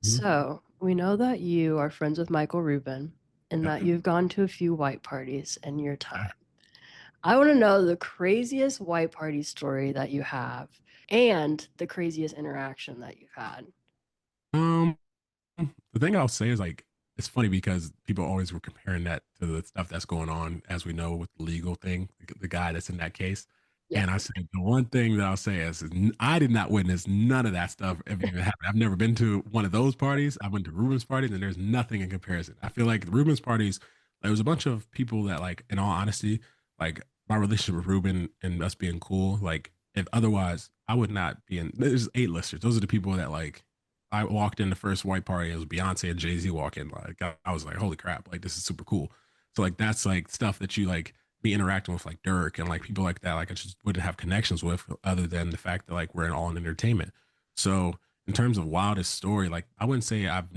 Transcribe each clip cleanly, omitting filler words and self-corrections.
Mhm. So, we know that you are friends with Michael Rubin and Yep. that you've gone to a few white parties in your Okay. time. I want to know the craziest white party story that you have and the craziest interaction that you've had. Um, the thing I'll say is like it's funny because people always were comparing that to the stuff that's going on, as we know, with the legal thing, the guy that's in that case. Yeah. And I said the one thing that I'll say is I did not witness none of that stuff ever even happened. I've never been to one of those parties. I went to Ruben's parties, and there's nothing in comparison. I feel like Ruben's parties, there was a bunch of people that, like, in all honesty, like my relationship with Ruben and us being cool, like if otherwise I would not be in. There's eight listers. Those are the people that like I walked in the first white party. It was Beyonce and Jay Z walking. Like I was like, holy crap! Like this is super cool. So like that's like stuff that you like be interacting with like Dirk and like people like that. Like I just wouldn't have connections with other than the fact that like we're in all in entertainment. So in terms of wildest story, like I wouldn't say I've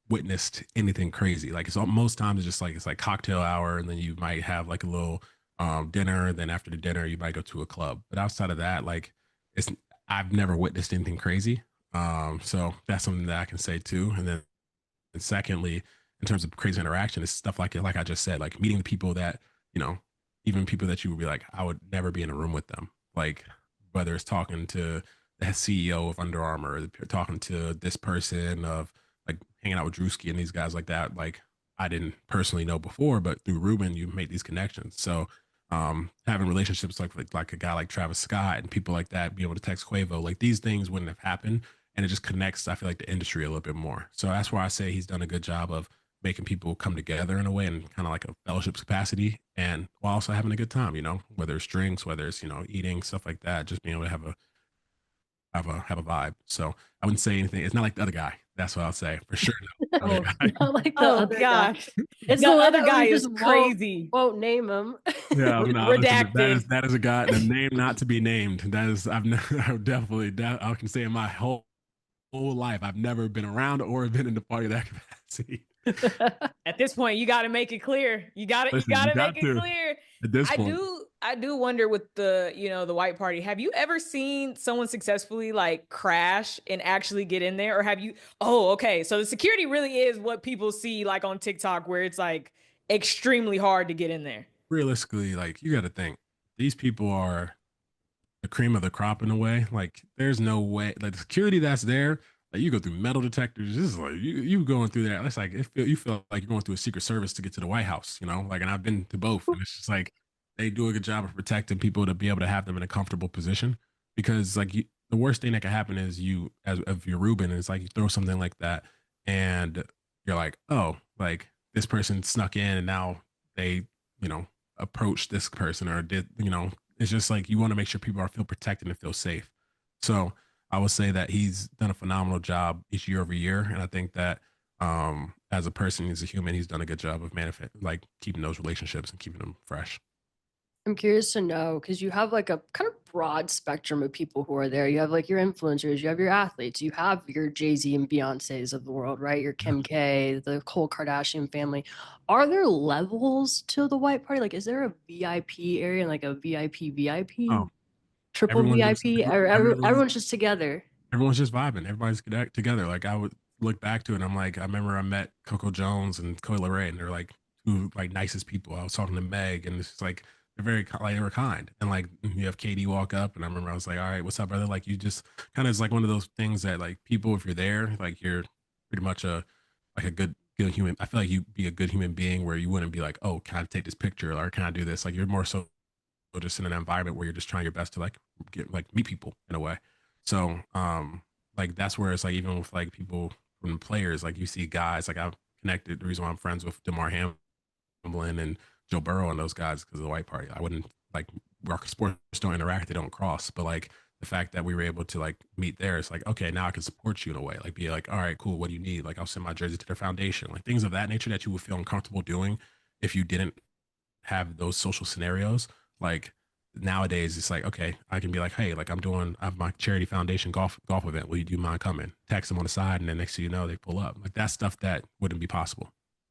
witnessed anything crazy. Like it's most times it's like cocktail hour, and then you might have like a little dinner. Then after the dinner, you might go to a club. But outside of that, like it's I've never witnessed anything crazy. So that's something that I can say too. And then and secondly, in terms of crazy interaction, it's stuff like I just said, like meeting the people that, you know, even people that you would be like, I would never be in a room with them. Like whether it's talking to the CEO of Under Armour, or talking to this person of like hanging out with Drewski and these guys like that. Like I didn't personally know before, but through Ruben, you make these connections. So having relationships like a guy like Travis Scott and people like that, be able to text Quavo, like these things wouldn't have happened, and it just connects, I feel like, the industry a little bit more. So that's why I say he's done a good job of making people come together in a way and kind of like a fellowship capacity, and while also having a good time, whether it's drinks, whether it's, eating, stuff like that, just being able to have a vibe. So I wouldn't say anything. It's not like the other guy. That's what I'll say for sure. Not the Oh, other guy. not like the Oh other guy. gosh. It's The the one other that guy we is just won't crazy. won't name him. Yeah, no, listen, Redacted. that is a guy, the name not to be named. That is, I've never, I've definitely, I can say in my whole life, I've never been around or been in the party of that capacity. At this point, you got to make it clear. You Listen, got you to make got it to clear. at this I point. do I do wonder with the, the white party. Have you ever seen someone successfully like crash and actually get in there, or have you Oh, okay. So the security really is what people see like on TikTok, where it's like extremely hard to get in there. Realistically, like you got to think these people are the cream of the crop in a way. Like there's no way, like the security that's there. Like you go through metal detectors. This is like you going through that. It's like you feel like you're going through a secret service to get to the White House. Like, and I've been to both, and it's just like they do a good job of protecting people to be able to have them in a comfortable position. Because like the worst thing that can happen is you, as if you're Ruben, and it's like you throw something like that, and you're like, oh, like this person snuck in, and now they, you know, approached this person or did, it's just like you want to make sure people are feel protected and feel safe. So I would say that he's done a phenomenal job each year over year, and I think that as a person, as a human, he's done a good job of like keeping those relationships and keeping them fresh. I'm curious to know because you have like a kind of broad spectrum of people who are there. You have like your influencers, you have your athletes, you have your Jay-Z and Beyonce's of the world, right? Your Yeah. Kim K, the whole Kardashian family. Are there levels to the white party? Like, is there a VIP area and like a Oh, VIP, triple everyone just VIP, or everyone's just together? everyone's just vibing. Everybody's together. Like I would look back to it, and I'm like, I remember I met Coco Jones and Coyle Ray, and they're like two like nicest people. I was talking to Meg, and it's just like they're like they were kind. And like you have Katie walk up, and I remember I was like, all right, what's up, brother? Like you just kind of is like one of those things that like people, if you're there, like you're pretty much a good human. I feel like you'd be a good human being where you wouldn't be like, oh, can I take this picture or can I do this? Like you're more so just in an environment where you're just trying your best to like get like meet people in a way. So like that's where it's like even with like people from players, like you see guys like I've connected. The reason why I'm friends with DeMar Hamlin and Joe Burrow and those guys because of the white party. I wouldn't like our sports don't interact, they don't cross. But like the fact that we were able to like meet there, it's like, okay, now I can support you in a way. Like be like, all right, cool, what do you need? Like I'll send my jersey to their foundation, like things of that nature that you would feel uncomfortable doing if you didn't have those social scenarios. Like nowadays, it's like, okay, I can be like, hey, like I have my charity foundation golf event. Will you do mind coming? Text them on the side, and then next thing you know, they pull up. Like that's stuff that wouldn't be possible.